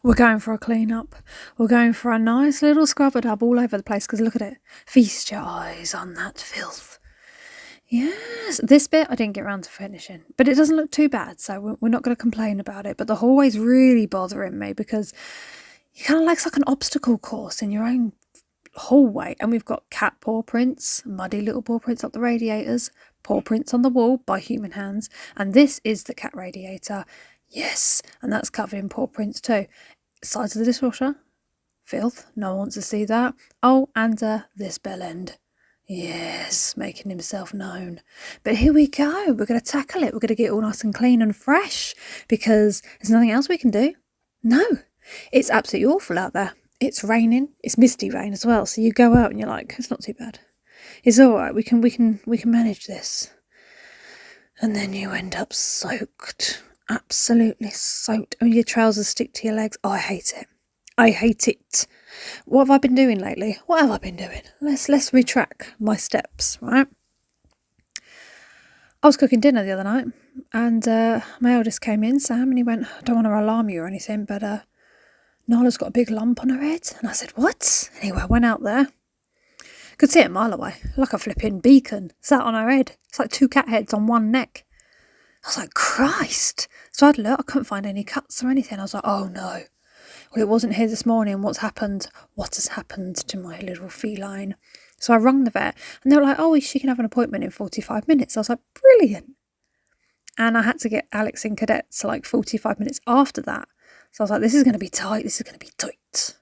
We're going for a clean up. We're going for a nice little scrubber dub all over the place because look at it. Feast your eyes on that filth. Yes, this bit I didn't get around to finishing, but it doesn't look too bad, so we're not going to complain about it. But the hallway's really bothering me because you kind of like it's like an obstacle course in your own hallway, and we've got cat paw prints, muddy little paw prints up the radiators, paw prints on the wall by human hands, and this is the cat radiator. Yes, and that's covered in paw prints too. Sides of the dishwasher, filth, no one wants to see that. Oh, and this bell end. Yes, making himself known. But here we go, we're going to tackle it. We're going to get it all nice and clean and fresh because there's nothing else we can do. No, it's absolutely awful out there. It's raining. It's misty rain as well. So you go out and you're like, it's not too bad. It's all right. We can manage this. And then you end up soaked, absolutely soaked. And your trousers stick to your legs. Oh, I hate it. I hate it. What have I been doing lately? What have I been doing? Let's retrack my steps, right? I was cooking dinner the other night, and my eldest came in, Sam, and he went, I don't want to alarm you or anything, but Nala's got a big lump on her head. And I said, what? Anyway, I went out there. Could see it a mile away, like a flipping beacon, sat on her head. It's like two cat heads on one neck. I was like, Christ. So I'd look, I couldn't find any cuts or anything. I was like, oh no. Well, it wasn't here this morning. What's happened? What has happened to my little feline? So I rung the vet, and they were like, oh, she can have an appointment in 45 minutes. I was like, brilliant. And I had to get Alex in cadets like 45 minutes after that. So I was like, this is going to be tight. This is going to be tight.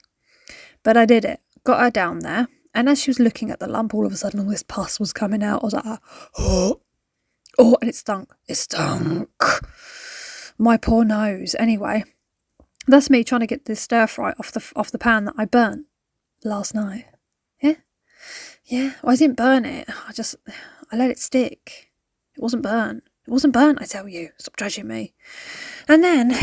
But I did it. Got her down there. And as she was looking at the lump, all of a sudden all this pus was coming out. I was like, oh, and it stunk. It stunk. My poor nose. Anyway. That's me trying to get this stir fry off the pan that I burnt last night. Yeah. Well, I didn't burn it. I let it stick. It wasn't burnt. It wasn't burnt, I tell you. Stop judging me. And then,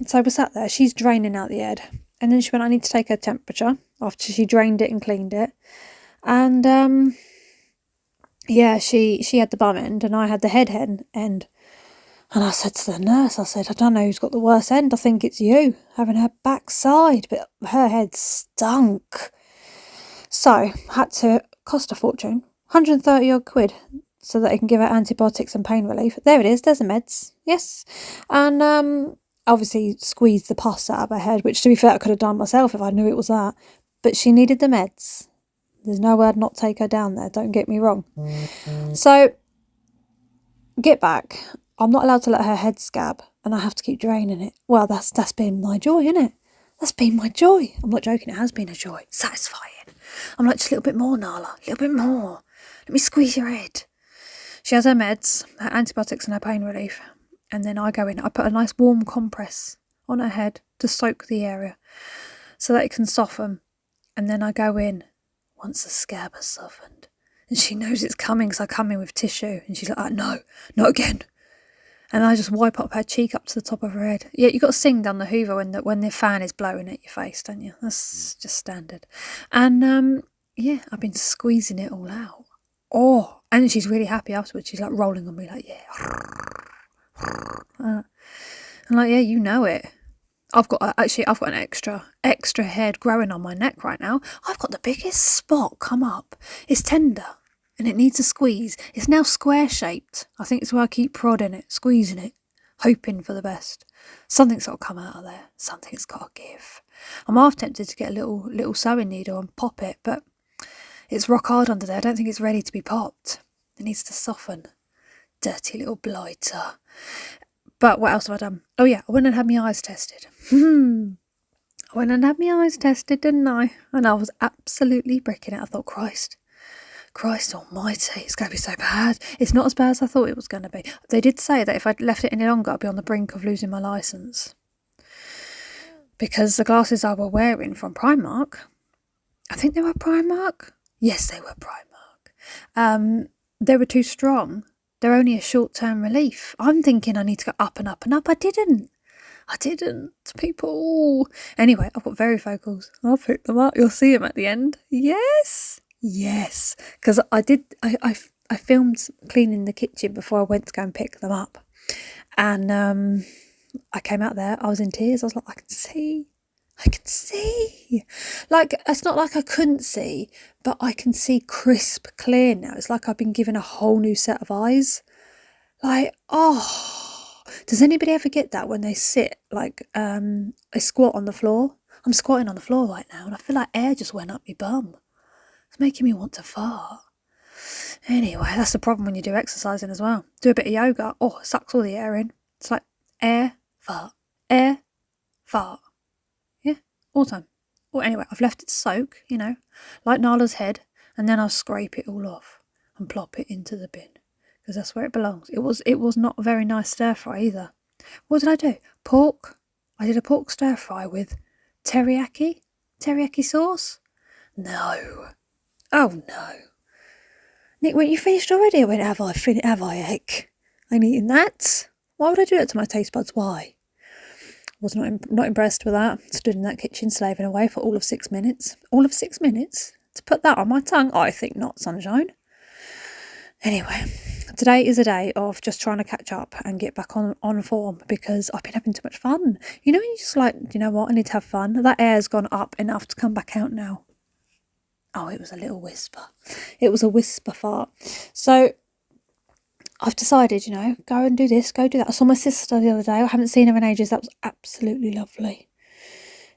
so we sat there. She's draining out the head. And then she went, I need to take her temperature after she drained it and cleaned it. And, she had the bum end and I had the head end. And I said to the nurse, I don't know who's got the worst end. I think it's you, having her backside. But her head stunk. So, I had to cost a fortune. 130 odd quid. So that they can give her antibiotics and pain relief. There it is, there's the meds. Yes. And obviously squeezed the pus out of her head, which to be fair I could have done myself if I knew it was that. But she needed the meds. There's no way I'd not take her down there, don't get me wrong. So, get back. I'm not allowed to let her head scab, and I have to keep draining it. Well, that's been my joy, isn't it? That's been my joy. I'm not joking, it has been a joy. Satisfying. I'm like, just a little bit more, Nala. A little bit more. Let me squeeze your head. She has her meds, her antibiotics and her pain relief. And then I go in. I put a nice warm compress on her head to soak the area so that it can soften. And then I go in once the scab has softened. And she knows it's coming because I come in with tissue. And she's like, oh, no, not again. And I just wipe up her cheek up to the top of her head. Yeah, you've got to sing down the Hoover when the fan is blowing at your face, don't you? That's just standard. And, I've been squeezing it all out. Oh, and she's really happy afterwards. She's like rolling on me like, yeah. I'm like, yeah, you know it. I've got an extra head growing on my neck right now. I've got the biggest spot come up. It's tender. And it needs a squeeze. It's now square shaped. I think it's where I keep prodding it, squeezing it, hoping for the best. Something's got to come out of there. Something's got to give. I'm half tempted to get a little sewing needle and pop it, but it's rock hard under there. I don't think it's ready to be popped. It needs to soften. Dirty little blighter. But what else have I done? Oh yeah, I went and had my eyes tested. I went and had my eyes tested, didn't I? And I was absolutely bricking it. I thought, Christ almighty, it's going to be so bad. It's not as bad as I thought it was going to be. They did say that if I'd left it any longer, I'd be on the brink of losing my licence. Because the glasses I were wearing from Primark, I think they were Primark. Yes, they were Primark. They were too strong. They're only a short-term relief. I'm thinking I need to go up and up and up. I didn't, people. Anyway, I've got varifocals. I'll pick them up. You'll see them at the end. Yes, because I filmed cleaning the kitchen before I went to go and pick them up. And I came out there, I was in tears. I was like, I can see I can see. Like, it's not like I couldn't see, but I can see crisp clear now. It's like I've been given a whole new set of eyes. Like, oh, does anybody ever get that when they sit, like, they squat on the floor? I'm squatting on the floor right now and I feel like air just went up my bum. It's making me want to fart. Anyway, that's the problem when you do exercising as well. Do a bit of yoga. Oh, it sucks all the air in. It's like air, fart, air, fart. Yeah, all the time. Well, anyway, I've left it soak, like Nala's head, and then I'll scrape it all off and plop it into the bin because that's where it belongs. It was not a very nice stir fry either. What did I do? Pork. I did a pork stir fry with teriyaki sauce. No. Oh no. Nick, weren't you finished already? I went, have I, Egg? I'm eating that. Why would I do that to my taste buds? Why? Was not impressed with that. Stood in that kitchen slaving away for all of 6 minutes. All of 6 minutes? To put that on my tongue? I think not, sunshine. Anyway, today is a day of just trying to catch up and get back on form because I've been having too much fun. You just like, you know what, I need to have fun. That air's gone up enough to come back out now. Oh, it was a little whisper. It was a whisper fart. So I've decided, go and do this, go do that. I saw my sister the other day. I haven't seen her in ages. That was absolutely lovely.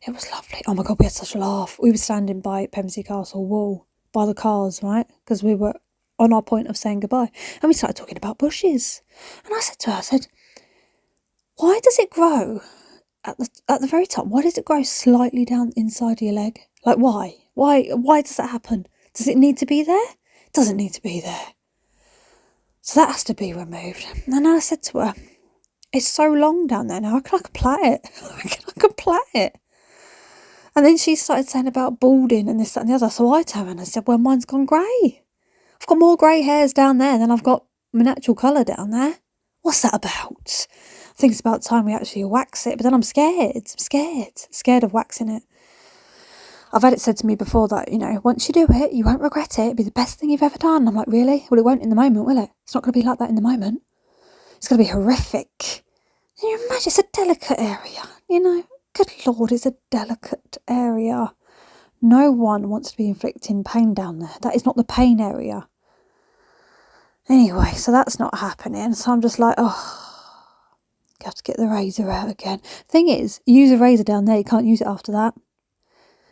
It was lovely. Oh my God, we had such a laugh. We were standing by Pemsley Castle wall, by the cars, right? Because we were on our point of saying goodbye. And we started talking about bushes. And I said to her, why does it grow at the very top? Why does it grow slightly down inside your leg? Like, why? Why does that happen? Does it need to be there? It doesn't need to be there. So that has to be removed. And I said to her, it's so long down there now, I can plait it. I can plait it. And then she started saying about balding and this, that and the other. So I turned and I said, well, mine's gone grey. I've got more grey hairs down there than I've got my natural colour down there. What's that about? I think it's about time we actually wax it, but then I'm scared. Scared of waxing it. I've had it said to me before that, once you do it, you won't regret it. It'll be the best thing you've ever done. I'm like, really? Well, it won't in the moment, will it? It's not going to be like that in the moment. It's going to be horrific. Can you imagine? It's a delicate area, Good Lord, it's a delicate area. No one wants to be inflicting pain down there. That is not the pain area. Anyway, so that's not happening. So I'm just like, oh, you have to get the razor out again. Thing is, you use a razor down there, you can't use it after that.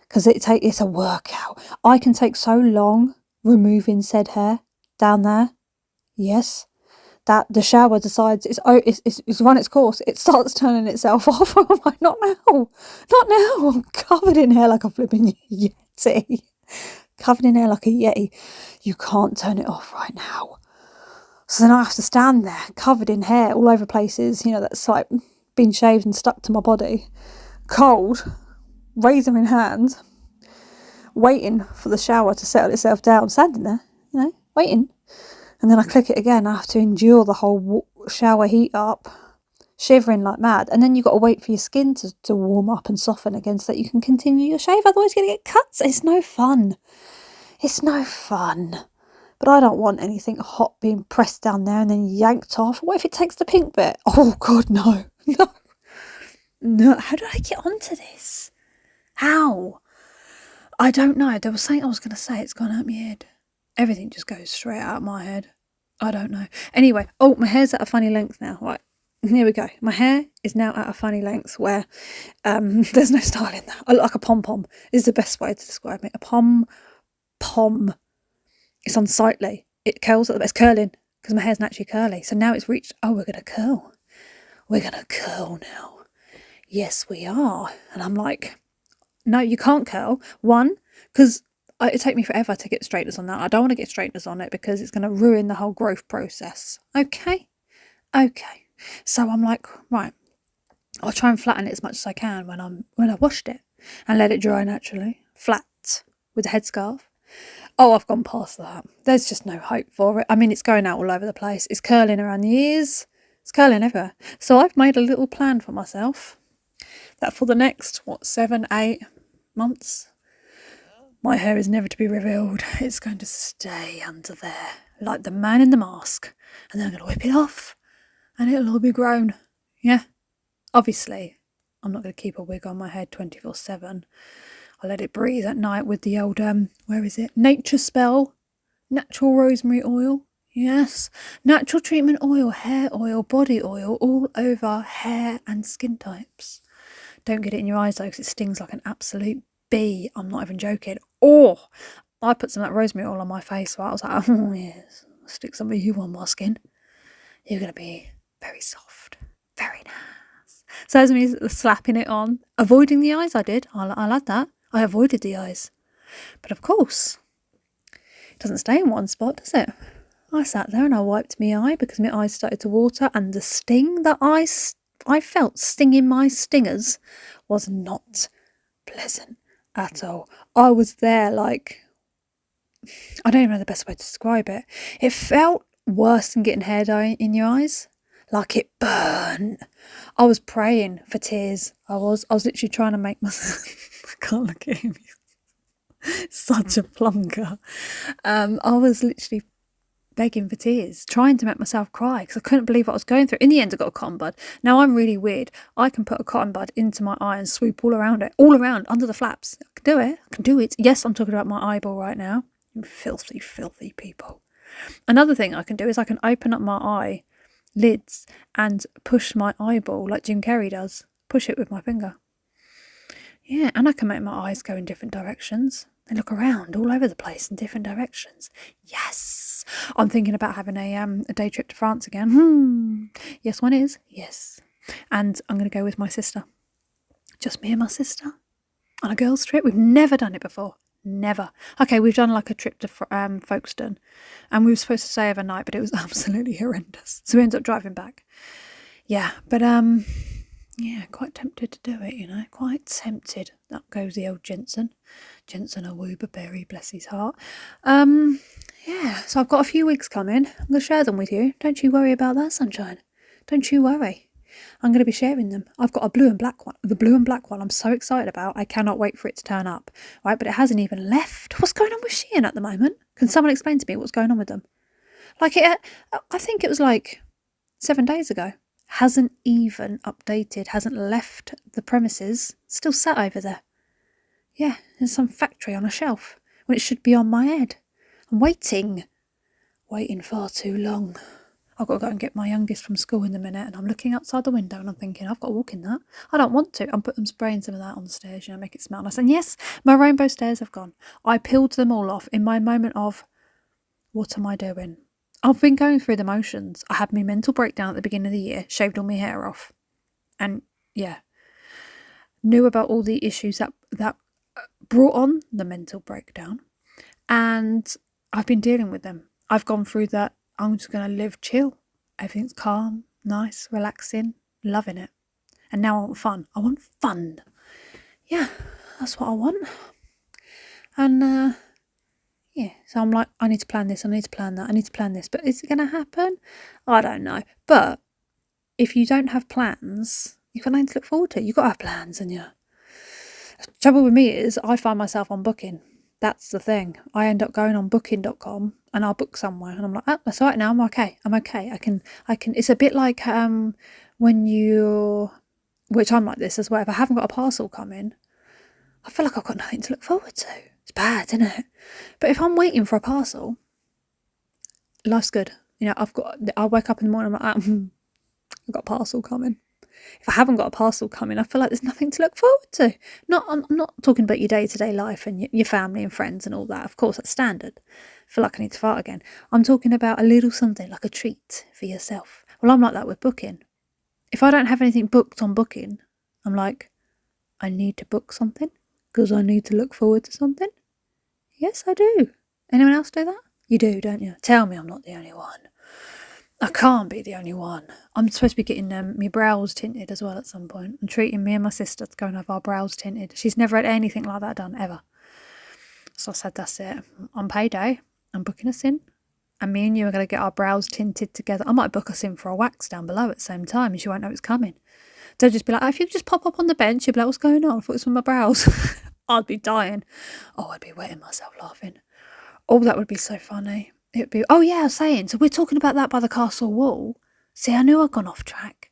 Because it's a workout. I can take so long removing said hair down there. Yes. That the shower decides it's run its course. It starts turning itself off. I'm like, not now. I'm covered in hair like a flipping Yeti. Covered in hair like a Yeti. You can't turn it off right now. So then I have to stand there covered in hair all over places, that's like been shaved and stuck to my body. Cold. Razor in hand, waiting for the shower to settle itself down, standing there, waiting. And then I click it again. I have to endure the whole shower heat up, shivering like mad. And then you've got to wait for your skin to warm up and soften again so that you can continue your shave. Otherwise you're going to get cuts. It's no fun. But I don't want anything hot being pressed down there and then yanked off. What if it takes the pink bit? Oh, God, no. No. How did I get onto this? How? I don't know. There was something I was going to say. It's gone out my head. Everything just goes straight out my head. I don't know. Anyway, my hair's at a funny length now. Right, here we go. My hair is now at a funny length where there's no style in there. I look like a pom-pom is the best way to describe it. A pom-pom. It's unsightly. It curls at the best. Curling, because my hair's naturally curly. So now it's reached, we're going to curl. We're going to curl now. Yes, we are. And I'm like, no, you can't curl. One, because it'd take me forever to get straighteners on that. I don't want to get straighteners on it because it's going to ruin the whole growth process. Okay. So I'm like, right, I'll try and flatten it as much as I can when I washed it and let it dry naturally, flat with a headscarf. Oh, I've gone past that. There's just no hope for it. I mean, it's going out all over the place. It's curling around the ears. It's curling everywhere. So I've made a little plan for myself that for the next, 7, 8 months, my hair is never to be revealed. It's going to stay under there, like the man in the mask. And then I'm going to whip it off, and it'll all be grown. Yeah, obviously, I'm not going to keep a wig on my head 24/7. I let it breathe at night with the old, where is it? Nature Spell, natural rosemary oil. Yes, natural treatment oil, hair oil, body oil, all over hair and skin types. Don't get it in your eyes though, because it stings like an absolute bee. I'm not even joking. Oh, I put some of that rosemary oil on my face, right? I was like, oh yes, I'll stick some of you on my skin. You're going to be very soft, very nice. So as me slapping it on, avoiding the eyes, I did. I like that. I avoided the eyes. But of course, it doesn't stay in one spot, does it? I sat there and I wiped my eye because my eyes started to water, and the sting that I felt stinging my stingers was not pleasant at all. I was there like, I don't even know the best way to describe it. It felt worse than getting hair dye in your eyes. Like it burned. I was praying for tears. I was literally trying to make myself... I can't look at him. Such a plonker. I was literally begging for tears, trying to make myself cry because I couldn't believe what I was going through. In the end, I got a cotton bud. Now, I'm really weird. I can put a cotton bud into my eye and swoop all around it, all around, under the flaps. I can do it. I can do it. Yes, I'm talking about my eyeball right now. You filthy, filthy people. Another thing I can do is I can open up my eye lids and push my eyeball like Jim Carrey does. Push it with my finger. Yeah, and I can make my eyes go in different directions. They look around all over the place in different directions. Yes! I'm thinking about having a day trip to France again. Yes, one is. Yes. And I'm going to go with my sister. Just me and my sister. On a girls' trip. We've never done it before. Never. Okay, we've done like a trip to Folkestone. And we were supposed to stay overnight, but it was absolutely horrendous. So we ended up driving back. Yeah, but yeah, quite tempted to do it, you know. Quite tempted. Up goes the old Jensen. Jensen Awuberberry, bless his heart. Yeah, so I've got a few wigs coming. I'm going to share them with you. Don't you worry about that, sunshine. Don't you worry. I'm going to be sharing them. I've got a blue and black one. The blue and black one I'm so excited about. I cannot wait for it to turn up. Right, but it hasn't even left. What's going on with Shein at the moment? Can someone explain to me what's going on with them? Like, I think it was like 7 days ago. Hasn't even updated. Hasn't left the premises. Still sat over there. Yeah, in some factory on a shelf. When it should be on my head. I'm waiting. Waiting far too long. I've got to go and get my youngest from school in a minute, and I'm looking outside the window and I'm thinking, I've got to walk in that. I don't want to. I'm spraying some of that on the stairs, you know, make it smell nice. And yes, my rainbow stairs have gone. I peeled them all off in my moment of, what am I doing? I've been going through the motions. I had my mental breakdown at the beginning of the year, shaved all my hair off. And yeah, knew about all the issues that brought on the mental breakdown. And I've been dealing with them. I've gone through that. I'm just going to live chill. Everything's calm, nice, relaxing, loving it. And now I want fun. I want fun. Yeah, that's what I want. And yeah, so I'm like, I need to plan this, I need to plan that, I need to plan this. But is it going to happen? I don't know. But if you don't have plans, you've got nothing to look forward to. You've got to have plans, and yeah. The trouble with me is I find myself on Booking. That's the thing. I end up going on booking.com and I'll book somewhere and I'm like, oh, that's all right now. I'm okay. I can, it's a bit like when you, which I'm like this as well. If I haven't got a parcel coming, I feel like I've got nothing to look forward to. It's bad, isn't it? But if I'm waiting for a parcel, life's good. You know, I wake up in the morning, I'm like, I've got a parcel coming. If I haven't got a parcel coming, I feel like there's nothing to look forward to. I'm not talking about your day-to-day life and your family and friends and all that. Of course, that's standard. I feel like I need to fart again. I'm talking about a little something, like a treat for yourself. Well, I'm like that with Booking. If I don't have anything booked on Booking, I'm like, I need to book something because I need to look forward to something. Yes, I do. Anyone else do that? You do, don't you? Tell me I'm not the only one. I can't be the only one. I'm supposed to be getting my brows tinted as well at some point. I'm treating me and my sister to go and have our brows tinted. She's never had anything like that done, ever. So I said, that's it. On payday, I'm booking us in. And me and you are going to get our brows tinted together. I might book us in for a wax down below at the same time and she won't know it's coming. They'll just be like, oh, if you could just pop up on the bench, you'd be like, what's going on? I thought it was with my brows. I'd be dying. Oh, I'd be wetting myself laughing. Oh, that would be so funny. It'd be, oh yeah, I was saying, so we're talking about that by the castle wall. See, I knew I'd gone off track.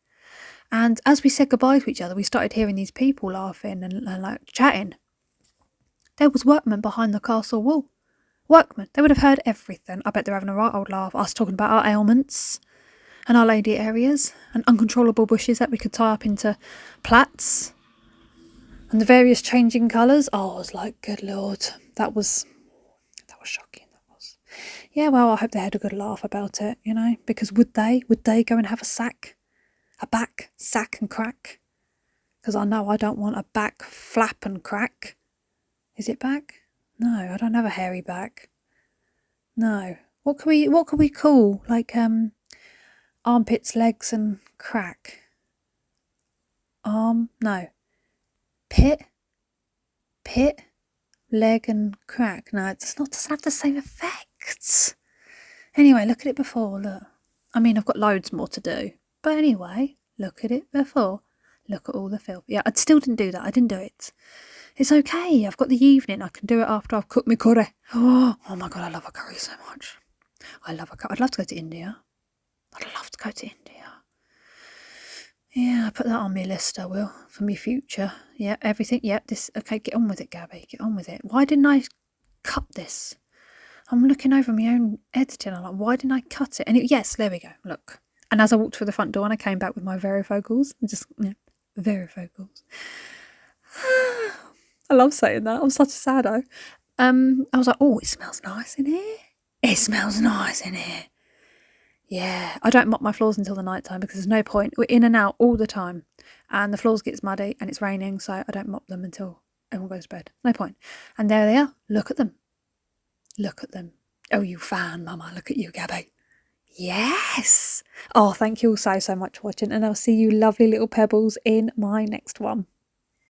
And as we said goodbye to each other, we started hearing these people laughing and like chatting. There was workmen behind the castle wall. Workmen. They would have heard everything. I bet they're having a right old laugh. Us talking about our ailments and our lady areas and uncontrollable bushes that we could tie up into plaits and the various changing colours. Oh, I was like, good Lord. That was shocking. That was. Yeah, well, I hope they had a good laugh about it, you know, because would they go and have a back sack and crack? Because I know I don't want a back flap and crack. Is it back? No, I don't have a hairy back. No. What could we call like armpits, legs and crack? No. Pit, leg and crack. No, it doesn't have the same effect. Anyway, look at it before, look. I mean, I've got loads more to do. But anyway, look at it before. Look at all the filth. Yeah, I still didn't do that. I didn't do it. It's okay. I've got the evening. I can do it after I've cooked my curry. Oh my God, I love a curry so much. I love a curry. I'd love to go to India. I'd love to go to India. Yeah, I put that on my list, I will, for me future. Yeah, everything. Yeah, this. Okay, get on with it, Gabby. Get on with it. Why didn't I cut this? I'm looking over my own editing. I'm like, why didn't I cut it? And yes, there we go. Look. And as I walked through the front door and I came back with my varifocals, varifocals. I love saying that. I'm such a saddo. I was like, oh, it smells nice in here. It smells nice in here. Yeah, I don't mop my floors until the night time because there's no point. We're in and out all the time and the floors gets muddy and it's raining, so I don't mop them until everyone goes to bed. No point. And there they are. Look at them. Look at them. Oh, you fan, Mama. Look at you, Gabby. Yes. Oh, thank you all so much for watching, and I'll see you lovely little pebbles in my next one.